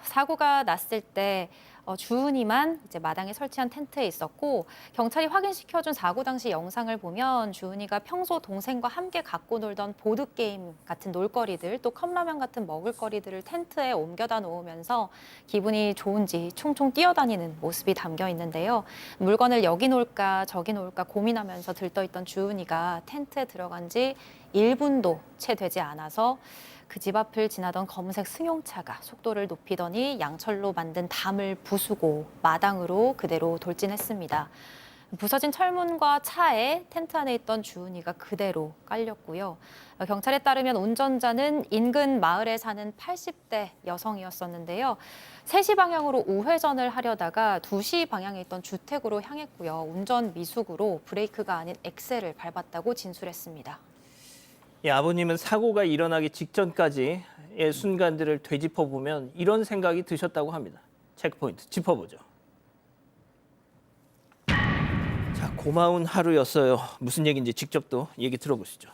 사고가 났을 때 주은이만 이제 마당에 설치한 텐트에 있었고 경찰이 확인시켜준 사고 당시 영상을 보면 주은이가 평소 동생과 함께 갖고 놀던 보드게임 같은 놀거리들 또 컵라면 같은 먹을거리들을 텐트에 옮겨다 놓으면서 기분이 좋은지 총총 뛰어다니는 모습이 담겨 있는데요. 물건을 여기 놓을까 저기 놓을까 고민하면서 들떠있던 주은이가 텐트에 들어간 지 1분도 채 되지 않아서 그 집 앞을 지나던 검은색 승용차가 속도를 높이더니 양철로 만든 담을 부수고 마당으로 그대로 돌진했습니다. 부서진 철문과 차에 텐트 안에 있던 주은이가 그대로 깔렸고요. 경찰에 따르면 운전자는 인근 마을에 사는 80대 여성이었었는데요. 3시 방향으로 우회전을 하려다가 2시 방향에 있던 주택으로 향했고요. 운전 미숙으로 브레이크가 아닌 엑셀을 밟았다고 진술했습니다. 이 아버님은 사고가 일어나기 직전까지의 순간들을 되짚어 보면 이런 생각이 드셨다고 합니다. 체크포인트 짚어보죠. 자, 고마운 하루였어요. 무슨 얘기인지 직접 또 얘기 들어보시죠.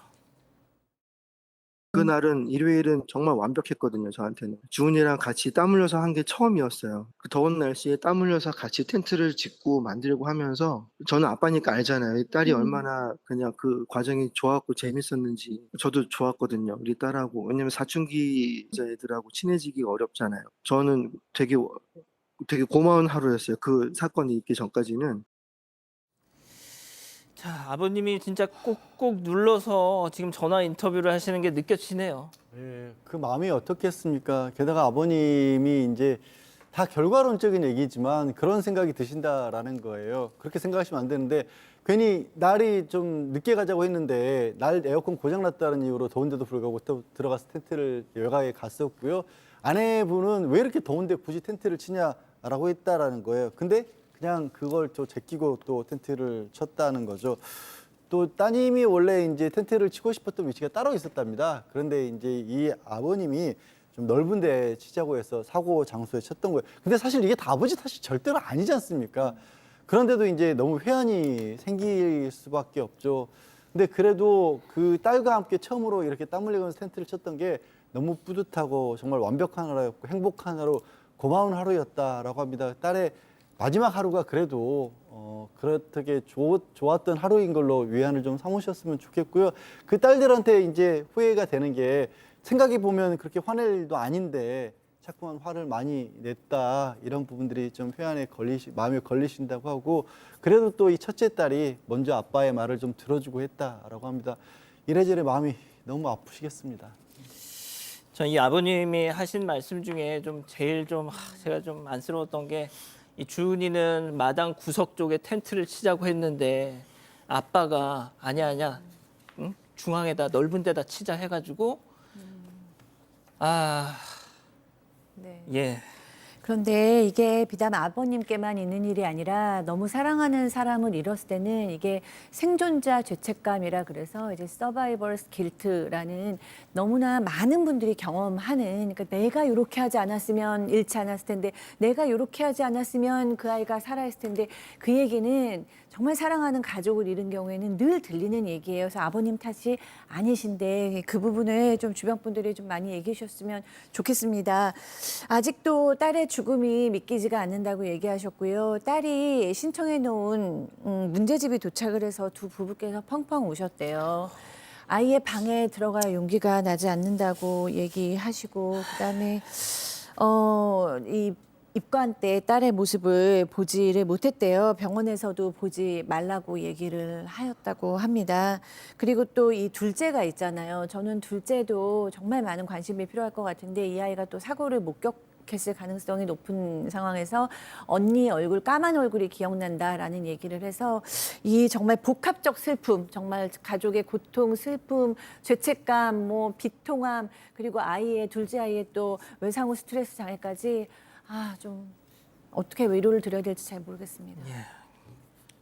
그날은 일요일은 정말 완벽했거든요, 저한테는. 주은이랑 같이 땀 흘려서 한 게 처음이었어요. 그 더운 날씨에 땀 흘려서 같이 텐트를 짓고 만들고 하면서 저는 아빠니까 알잖아요. 이 딸이 얼마나 그냥 그 과정이 좋았고 재밌었는지. 저도 좋았거든요, 우리 딸하고. 왜냐면 사춘기 애들하고 친해지기가 어렵잖아요. 저는 되게 고마운 하루였어요. 그 사건이 있기 전까지는. 자, 아버님이 진짜 꾹꾹 눌러서 지금 전화 인터뷰를 하시는 게 느껴지네요. 예, 그 마음이 어떻겠습니까? 게다가 아버님이 이제 다 결과론적인 얘기지만 그런 생각이 드신다라는 거예요. 그렇게 생각하시면 안 되는데 괜히 날이 좀 늦게 가자고 했는데 날 에어컨 고장났다는 이유로 더운데도 불구하고 또 들어가서 텐트를 여가에 갔었고요. 아내분은 왜 이렇게 더운데 굳이 텐트를 치냐라고 했다라는 거예요. 근데 그냥 그걸 또 제끼고 또 텐트를 쳤다는 거죠. 또 따님이 원래 이제 텐트를 치고 싶었던 위치가 따로 있었답니다. 그런데 이제 이 아버님이 좀 넓은 데 치자고 해서 사고 장소에 쳤던 거예요. 근데 사실 이게 다 아버지 탓이 절대로 아니지 않습니까? 그런데도 이제 너무 회한이 생길 수밖에 없죠. 근데 그래도 그 딸과 함께 처음으로 이렇게 땀 흘리면서 텐트를 쳤던 게 너무 뿌듯하고 정말 완벽한 하루였고 행복한 하루, 고마운 하루였다라고 합니다. 딸의 마지막 하루가 그래도 그렇게 좋았던 하루인 걸로 위안을 좀 삼으셨으면 좋겠고요. 그 딸들한테 이제 후회가 되는 게 생각해 보면 그렇게 화낼 일도 아닌데 자꾸만 화를 많이 냈다 이런 부분들이 좀 마음에 걸리신다고 하고 그래도 또 이 첫째 딸이 먼저 아빠의 말을 좀 들어주고 했다라고 합니다. 이래저래 마음이 너무 아프시겠습니다. 전 이 아버님이 하신 말씀 중에 좀 제일 제가 좀 안쓰러웠던 게 이 주은이는 마당 구석 쪽에 텐트를 치자고 했는데 아빠가 아니야, 응? 중앙에다 넓은 데다 치자 해가지고 네. 예. 그런데 이게 비단 아버님께만 있는 일이 아니라 너무 사랑하는 사람을 잃었을 때는 이게 생존자 죄책감이라 그래서 이제 서바이벌스 길트라는 너무나 많은 분들이 경험하는 그러니까 내가 이렇게 하지 않았으면 잃지 않았을 텐데 내가 이렇게 하지 않았으면 그 아이가 살아있을 텐데 그 얘기는 정말 사랑하는 가족을 잃은 경우에는 늘 들리는 얘기예요. 그래서 아버님 탓이 아니신데 그 부분을 좀 주변 분들이 좀 많이 얘기해 주셨으면 좋겠습니다. 아직도 딸의 죽음이 믿기지가 않는다고 얘기하셨고요. 딸이 신청해 놓은 문제집이 도착을 해서 두 부부께서 펑펑 우셨대요. 아이의 방에 들어갈 용기가 나지 않는다고 얘기하시고 그다음에 이 입관 때 딸의 모습을 보지를 못했대요. 병원에서도 보지 말라고 얘기를 하였다고 합니다. 그리고 또 이 둘째가 있잖아요. 저는 둘째도 정말 많은 관심이 필요할 것 같은데 이 아이가 또 사고를 목격했을 가능성이 높은 상황에서 언니 얼굴, 까만 얼굴이 기억난다라는 얘기를 해서 이 정말 복합적 슬픔, 정말 가족의 고통, 슬픔, 죄책감, 비통함, 그리고 둘째 아이의 또 외상후 스트레스 장애까지 좀 어떻게 위로를 드려야 될지 잘 모르겠습니다. 예.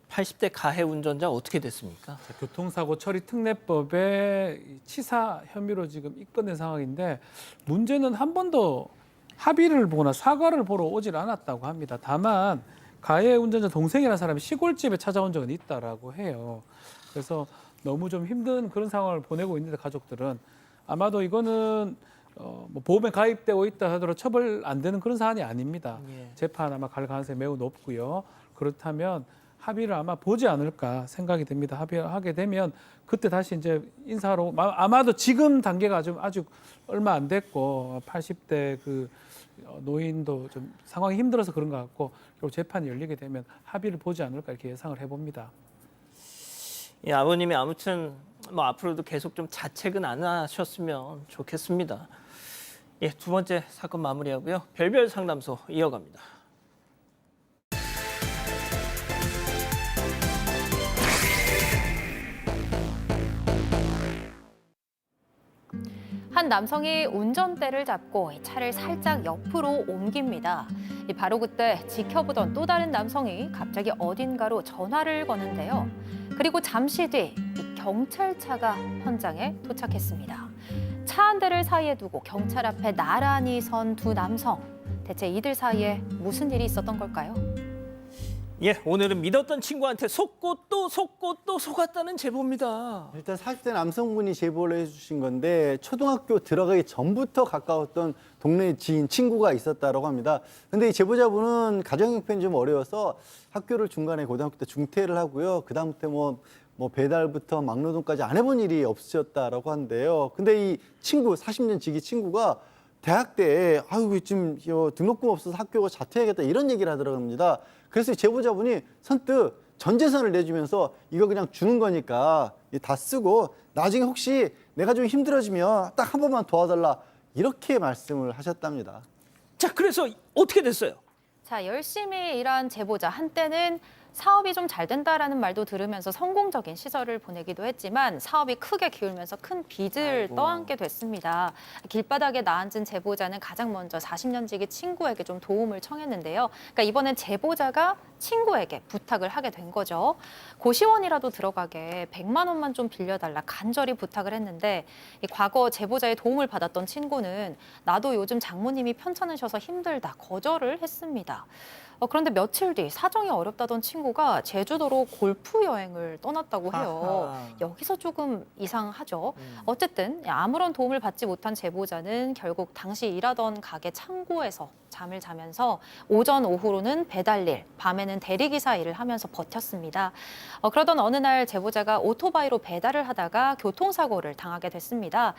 80대 가해 운전자 어떻게 됐습니까? 교통사고 처리 특례법에 치사 혐의로 지금 입건된 상황인데 문제는 한 번도 합의를 보거나 사과를 보러 오질 않았다고 합니다. 다만 가해 운전자 동생이라는 사람이 시골집에 찾아온 적은 있다라고 해요. 그래서 너무 좀 힘든 그런 상황을 보내고 있는데 가족들은 아마도 이거는 뭐 보험에 가입되고 있다 하더라도 처벌 안 되는 그런 사안이 아닙니다. 예. 재판 아마 갈 가능성이 매우 높고요. 그렇다면 합의를 아마 보지 않을까 생각이 듭니다. 합의를 하게 되면 그때 다시 이제 인사로 아마도 지금 단계가 좀 아직 얼마 안 됐고 80대 그 노인도 좀 상황이 힘들어서 그런 것 같고 그리고 재판이 열리게 되면 합의를 보지 않을까 이렇게 예상을 해봅니다. 예, 아버님이 아무튼 뭐 앞으로도 계속 좀 자책은 안 하셨으면 좋겠습니다. 예, 두 번째 사건 마무리하고요. 별별 상담소 이어갑니다. 한 남성이 운전대를 잡고 차를 살짝 옆으로 옮깁니다. 바로 그때 지켜보던 또 다른 남성이 갑자기 어딘가로 전화를 거는데요. 그리고 잠시 뒤 경찰차가 현장에 도착했습니다. 차 한 대를 사이에 두고 경찰 앞에 나란히 선 두 남성. 대체 이들 사이에 무슨 일이 있었던 걸까요? 예, 오늘은 믿었던 친구한테 속고 또 속았다는 제보입니다. 일단 40대 남성분이 제보를 해주신 건데 초등학교 들어가기 전부터 가까웠던 동네 지인 친구가 있었다고 합니다. 근데 이 제보자분은 가정 형편이 좀 어려워서 학교를 중간에 고등학교 때 중퇴를 하고요. 그다음부터 뭐 배달부터 막노동까지 안 해본 일이 없으셨다라고 하는데요. 근데 이 친구 40년 지기 친구가 대학 때 아유 지금 등록금 없어서 학교 자퇴해야겠다 이런 얘기를 하더라고 합니다. 그래서 이 제보자분이 선뜻 전 재산을 내주면서 이거 그냥 주는 거니까 다 쓰고 나중에 혹시 내가 좀 힘들어지면 딱 한 번만 도와달라 이렇게 말씀을 하셨답니다. 자, 그래서 어떻게 됐어요? 자, 열심히 일한 제보자 한때는 사업이 좀 잘 된다라는 말도 들으면서 성공적인 시설을 보내기도 했지만 사업이 크게 기울면서 큰 빚을 떠안게 됐습니다. 길바닥에 나앉은 제보자는 가장 먼저 40년 지기 친구에게 좀 도움을 청했는데요. 그러니까 이번엔 제보자가 친구에게 부탁을 하게 된 거죠. 고시원이라도 들어가게 100만 원만 좀 빌려달라 간절히 부탁을 했는데 이 과거 제보자의 도움을 받았던 친구는 나도 요즘 장모님이 편찮으셔서 힘들다 거절을 했습니다. 그런데 며칠 뒤 사정이 어렵다던 친구가 제주도로 골프 여행을 떠났다고 해요. 아하. 여기서 조금 이상하죠. 어쨌든 아무런 도움을 받지 못한 제보자는 결국 당시 일하던 가게 창고에서 잠을 자면서 오전 오후로는 배달일, 밤에는 대리기사 일을 하면서 버텼습니다. 그러던 어느 날 제보자가 오토바이로 배달을 하다가 교통사고를 당하게 됐습니다.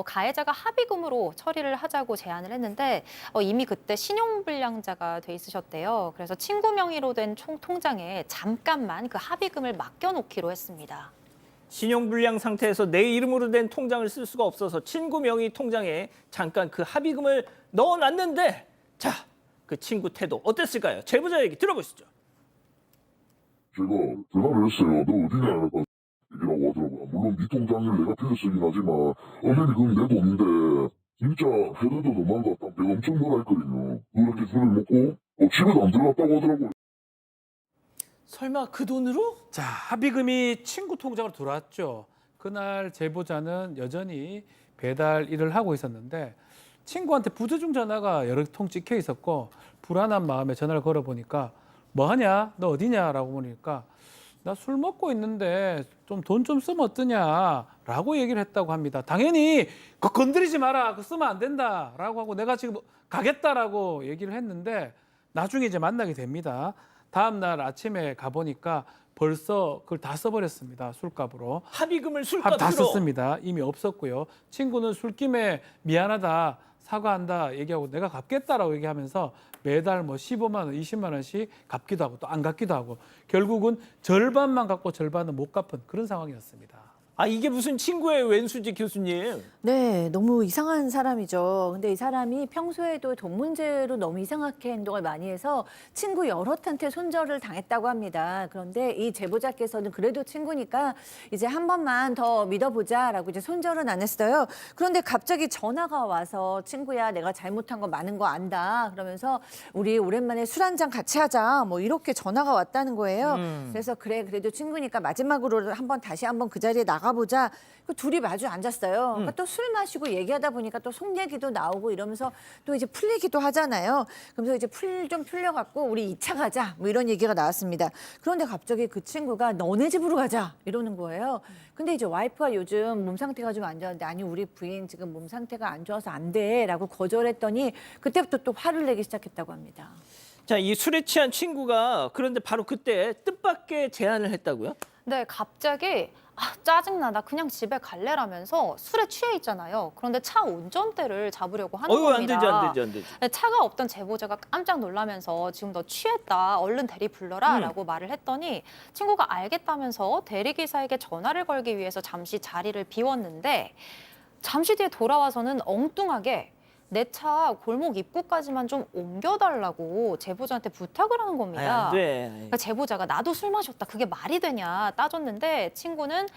가해자가 합의금으로 처리를 하자고 제안을 했는데 이미 그때 신용불량자가 돼 있으셨대요. 그래서 친구 명의로 된 통장에 잠깐만 그 합의금을 맡겨놓기로 했습니다. 신용불량 상태에서 내 이름으로 된 통장을 쓸 수가 없어서 친구 명의 통장에 잠깐 그 합의금을 넣어놨는데 자, 그 친구 태도 어땠을까요? 제보자 얘기 들어보시죠. 제가 전화를 했어요. 너 어디냐? 약간 얘기라고 하더라고요. 물론 네 통장을 내가 빌려 쓰긴 하지만 엄연히 그건 내 돈인데 진짜 해도 너무한 것 같다. 내가 엄청 뭐라 했거든요. 그렇게 술을 먹고 집에도 안 들어갔다고 하더라고요. 설마 그 돈으로? 자, 합의금이 친구 통장으로 들어왔죠. 그날 제보자는 여전히 배달 일을 하고 있었는데 친구한테 부재중 전화가 여러 통 찍혀 있었고 불안한 마음에 전화를 걸어보니까 뭐 하냐? 너 어디냐? 라고 보니까 나 술 먹고 있는데 좀 돈 좀 쓰면 어떠냐? 라고 얘기를 했다고 합니다. 당연히 그거 건드리지 마라. 그거 쓰면 안 된다. 라고 하고 내가 지금 가겠다라고 얘기를 했는데 나중에 이제 만나게 됩니다. 다음 날 아침에 가보니까 벌써 그걸 다 써버렸습니다. 술값으로. 합의금을 술값으로? 다 썼습니다. 이미 없었고요. 친구는 술김에 미안하다, 사과한다 얘기하고 내가 갚겠다라고 얘기하면서 매달 뭐 15만 원, 20만 원씩 갚기도 하고 또 안 갚기도 하고 결국은 절반만 갚고 절반은 못 갚은 그런 상황이었습니다. 아, 이게 무슨 친구의 왼수지 교수님? 네, 너무 이상한 사람이죠. 근데 이 사람이 평소에도 돈 문제로 너무 이상하게 행동을 많이 해서 친구 여럿한테 손절을 당했다고 합니다. 그런데 이 제보자께서는 그래도 친구니까 이제 한 번만 더 믿어보자라고 이제 손절은 안 했어요. 그런데 갑자기 전화가 와서 친구야, 내가 잘못한 거 많은 거 안다. 그러면서 우리 오랜만에 술 한잔 같이 하자. 뭐 이렇게 전화가 왔다는 거예요. 그래서 그래, 그래도 친구니까 마지막으로 다시 한번 그 자리에 나가 나가보자. 그 둘이 마주 앉았어요. 그러니까 또 술 마시고 얘기하다 보니까 또 속 얘기도 나오고 이러면서 또 이제 풀리기도 하잖아요. 그러면서 이제 좀 풀려갖고 우리 2차 가자 뭐 이런 얘기가 나왔습니다. 그런데 갑자기 그 친구가 너네 집으로 가자 이러는 거예요. 근데 이제 와이프가 요즘 몸 상태가 좀 안 좋은데 아니 우리 부인 지금 몸 상태가 안 좋아서 안 돼라고 거절했더니 그때부터 또 화를 내기 시작했다고 합니다. 자, 이 술에 취한 친구가 그런데 바로 그때 뜻밖의 제안을 했다고요? 네, 갑자기 짜증나. 나 그냥 집에 갈래라면서 술에 취해 있잖아요. 그런데 차 운전대를 잡으려고 하는 안 겁니다. 되지, 안 되지, 안 되지. 네, 차가 없던 제보자가 깜짝 놀라면서 지금 너 취했다. 얼른 대리 불러라 라고 말을 했더니 친구가 알겠다면서 대리기사에게 전화를 걸기 위해서 잠시 자리를 비웠는데 잠시 뒤에 돌아와서는 엉뚱하게 내 차 골목 입구까지만 좀 옮겨달라고 제보자한테 부탁을 하는 겁니다. 안 돼. 그러니까 제보자가 나도 술 마셨다. 그게 말이 되냐 따졌는데 친구는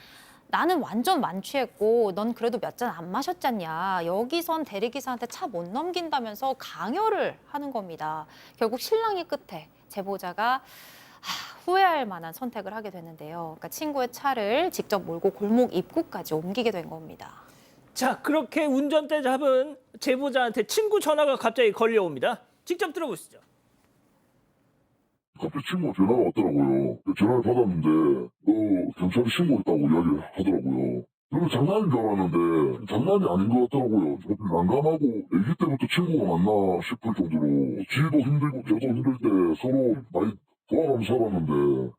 나는 완전 만취했고 넌 그래도 몇 잔 안 마셨잖냐. 여기선 대리기사한테 차 못 넘긴다면서 강요를 하는 겁니다. 결국 실랑이 끝에 제보자가 후회할 만한 선택을 하게 되는데요. 그러니까 친구의 차를 직접 몰고 골목 입구까지 옮기게 된 겁니다. 자, 그렇게 운전대 잡은 제보자한테 친구 전화가 갑자기 걸려옵니다. 직접 들어보시죠. 갑자기 친구가 전화가 왔더라고요. 전화를 받았는데 너 경찰에 신고했다고 이야기를 하더라고요. 저는 장난인 줄 알았는데 장난이 아닌 것 같더라고요. 난감하고 아기 때부터 친구가 맞나 싶을 정도로 지도 힘들고 저도 힘들 때 서로 많이 도와가면서 살았는데.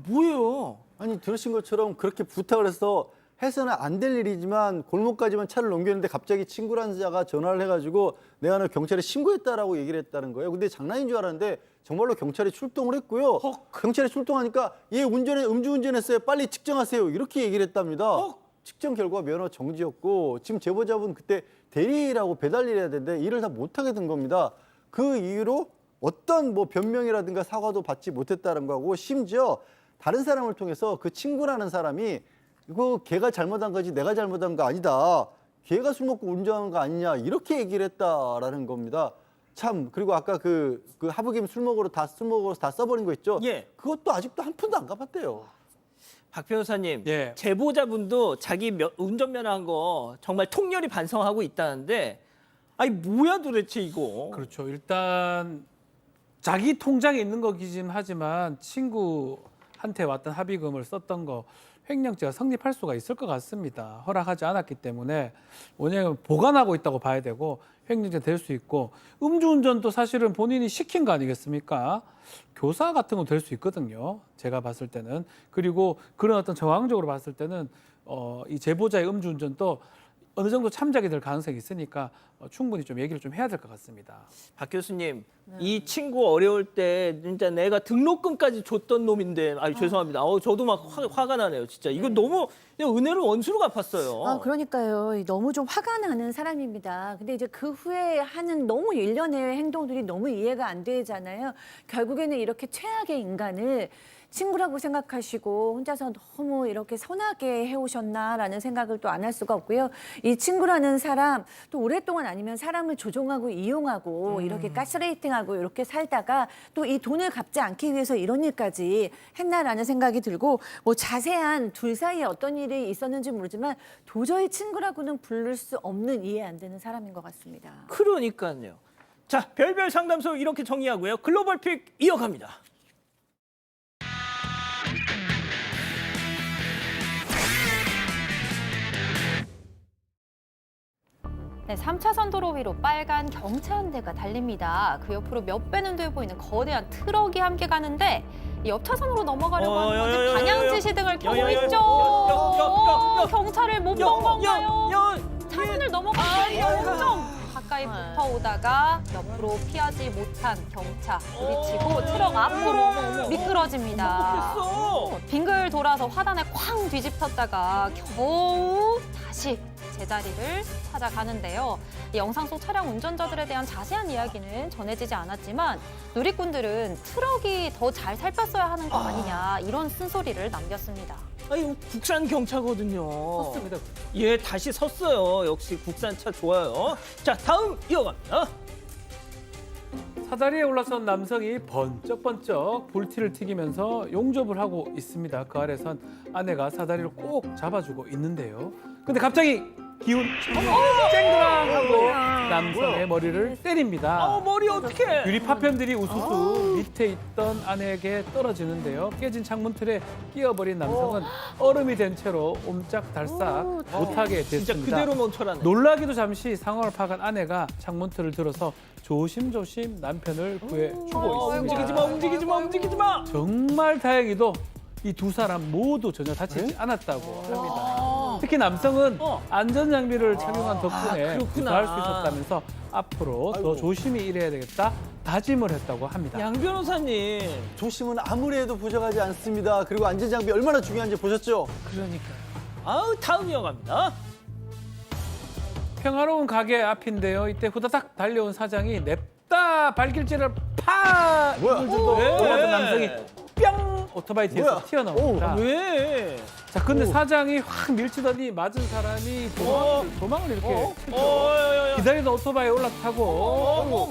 뭐예요? 아니 들으신 것처럼 그렇게 부탁을 해서 해서는 안 될 일이지만 골목까지만 차를 넘겼는데 갑자기 친구라는 자가 전화를 해가지고 내가 너 경찰에 신고했다라고 얘기를 했다는 거예요. 근데 장난인 줄 알았는데 정말로 경찰에 출동을 했고요. 경찰에 출동하니까 얘 음주운전했어요. 빨리 측정하세요. 이렇게 얘기를 했답니다. 측정 결과 면허 정지였고 지금 제보자분 그때 대리라고 배달일 해야 되는데 일을 다 못하게 된 겁니다. 그 이유로 어떤 뭐 변명이라든가 사과도 받지 못했다는 거고 심지어 다른 사람을 통해서 그 친구라는 사람이 이거 걔가 잘못한 거지 내가 잘못한 거 아니다. 걔가 술 먹고 운전한 거 아니냐 이렇게 얘기를 했다라는 겁니다. 참 그리고 아까 그 하부김 술 먹으러 다 써버린 거 있죠. 예. 그것도 아직도 한 푼도 안 갚았대요. 박 변호사님, 예. 제보자분도 자기 운전면허 한 거 정말 통렬히 반성하고 있다는데 아니 뭐야 도대체 이거. 그렇죠. 일단 자기 통장에 있는 거긴 하지만 친구한테 왔던 합의금을 썼던 거 횡령죄가 성립할 수가 있을 것 같습니다. 허락하지 않았기 때문에 왜냐하면 보관하고 있다고 봐야 되고 횡령죄 될 수 있고 음주운전도 사실은 본인이 시킨 거 아니겠습니까? 교사 같은 거 될 수 있거든요. 제가 봤을 때는. 그리고 그런 어떤 정황적으로 봤을 때는 이 제보자의 음주운전도 어느 정도 참작이 될 가능성이 있으니까 충분히 좀 얘기를 좀 해야 될 것 같습니다. 박 교수님, 이 친구 어려울 때 진짜 내가 등록금까지 줬던 놈인데, 죄송합니다. 저도 막 화가 나네요, 진짜. 이거 너무 그냥 은혜를 원수로 갚았어요. 그러니까요. 너무 좀 화가 나는 사람입니다. 근데 이제 그 후에 하는 너무 일련의 행동들이 너무 이해가 안 되잖아요. 결국에는 이렇게 최악의 인간을 친구라고 생각하시고 혼자서 너무 이렇게 선하게 해오셨나라는 생각을 또 안 할 수가 없고요. 이 친구라는 사람 또 오랫동안 아니면 사람을 조종하고 이용하고 이렇게 가스레이팅하고 이렇게 살다가 또 이 돈을 갚지 않기 위해서 이런 일까지 했나라는 생각이 들고 뭐 자세한 둘 사이에 어떤 일이 있었는지 모르지만 도저히 친구라고는 부를 수 없는 이해 안 되는 사람인 것 같습니다. 그러니까요. 자, 별별 상담소 이렇게 정리하고요. 글로벌 픽 이어갑니다. 네, 3차선 도로 위로 빨간 경차 한 대가 달립니다. 그 옆으로 몇 배는 돼 보이는 거대한 트럭이 함께 가는데 옆 차선으로 넘어가려고 하는 건지 방향 지시등을 켜고 있죠. 경찰을 못 본 건가요? 차선을 넘어가기 엄청 가까이 붙어오다가 옆으로 피하지 못한 경차 부딪히고 트럭 앞으로 미끄러집니다. 빙글 돌아서 화단에 쾅 뒤집혔다가 겨우 다시 제자리를 찾아가는데요. 이 영상 속 차량 운전자들에 대한 자세한 이야기는 전해지지 않았지만 누리꾼들은 트럭이 더 잘 살폈어야 하는 거 아니냐 이런 쓴소리를 남겼습니다. 이거 국산 경차거든요. 섰습니다. 예, 다시 섰어요. 역시 국산차 좋아요. 자, 다음 이어갑니다. 사다리에 올라선 남성이 번쩍번쩍 불티를 튀기면서 용접을 하고 있습니다. 그 아래선 아내가 사다리를 꼭 잡아주고 있는데요. 근데 갑자기 기운 쨍그랑하고 남성의 머리를 때립니다. 머리 어떡해? 유리 파편들이 우수수 밑에 있던 아내에게 떨어지는데요. 깨진 창문 틀에 끼어버린 남성은 얼음이 된 채로 옴짝달싹 못하게 진짜 됐습니다. 그대로 멈춰라네. 놀라기도 잠시 상황을 파악한 아내가 창문 틀을 들어서 조심조심 남편을 구해주고 있습니다. 움직이지 마, 움직이지 마, 움직이지 마. 정말 다행히도 이 두 사람 모두 전혀 다치지 않았다고 합니다. 특히 남성은 안전장비를 착용한 덕분에 그렇구나. 구조할 수 있었다면서 앞으로 더 조심히 일해야 되겠다 다짐을 했다고 합니다. 양 변호사님. 조심은 아무리 해도 부족하지 않습니다. 그리고 안전장비 얼마나 중요한지 보셨죠? 그러니까요. 아우, 다음 이어갑니다. 평화로운 가게 앞인데요. 이때 후다닥 달려온 사장이 냅다 발길질을 팍! 뭐야? 물들고 왜? 도망던 남성이 뿅! 오토바이 뒤에서 뭐야? 튀어나옵니다. 왜? 자, 근데 사장이 확 밀치더니 맞은 사람이 도망을 이렇게 쳤죠. 기다리던 오토바이에 올라타고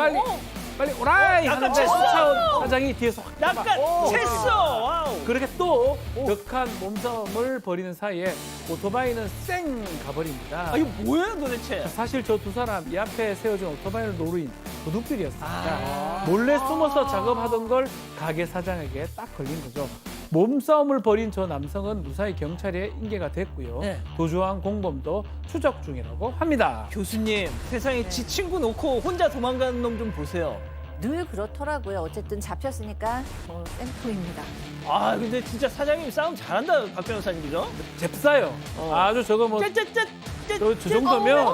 빨리 오라이 하는데 쫓아온 사장이 뒤에서 확 약간 챘어. 와우. 그렇게 또 격한 몸싸움을 벌이는 사이에 오토바이는 쌩 가버립니다. 아, 이거 뭐예요 도대체? 사실 저 두 사람 이 앞에 세워진 오토바이를 노린 도둑들이었습니다. 몰래 숨어서 작업하던 걸 가게 사장에게 딱 걸린 거죠. 몸싸움을 벌인 저 남성은 무사히 경찰에 인계가 됐고요. 네. 도주한 공범도 추적 중이라고 합니다. 교수님, 세상에 지 친구 놓고 혼자 도망가는 놈 좀 보세요. 늘 그렇더라고요. 어쨌든 잡혔으니까 땡큐입니다. 아, 근데 진짜 사장님 싸움 잘한다, 박 변호사님, 그죠? 잽싸요. 아주 저거 뭐 저 정도면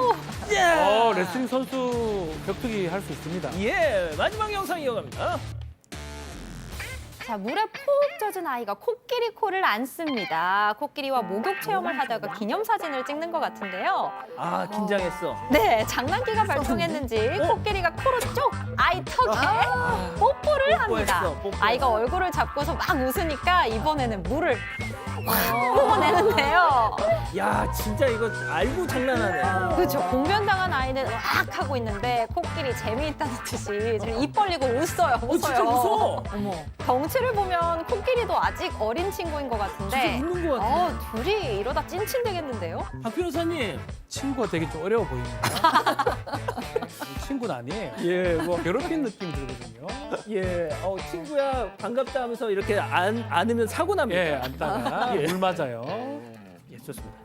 레슬링 선수 격투기 할 수 있습니다. 예, 마지막 영상 이어갑니다. 자, 물에 푹 젖은 아이가 코끼리 코를 안 씁니다. 코끼리와 목욕 체험을 하다가 기념사진을 찍는 것 같은데요. 아, 긴장했어. 네, 장난기가 발동했는지 코끼리가 코로 쪽 아이 턱에 뽀뽀를 합니다. 뽀뽀했어, 뽀뽀. 아이가 얼굴을 잡고서 막 웃으니까 이번에는 물을 확 뿜어내는데요. 야, 진짜 이거 알고 장난하네. 그렇죠. 공변당한 아이는 으악 하고 있는데 코끼리 재미있다는 듯이 지금 입 벌리고 웃어요. 웃어요. 진짜 무서워. 어머. 덩치를 보면 코끼리도 아직 어린 친구인 것 같은데 진짜 웃는 것 같아. 둘이 이러다 찐친 되겠는데요? 박 변호사님. 친구가 되게 좀 어려워 보입니다. 친구는 아니에요. 예, 뭐. 괴롭힌 느낌이 들거든요. 예, 친구야 반갑다 하면서 이렇게 안으면 사고 납니다. 예, 앉다가 예. 물 맞아요. 예, 좋습니다.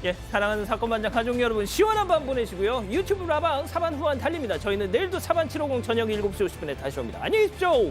예, 사랑하는 사건반장 가족 여러분, 시원한 밤 보내시고요. 유튜브 라방 사반 후반 달립니다. 저희는 내일도 사반 750 저녁 7시 50분에 다시 옵니다. 안녕히 계십시오.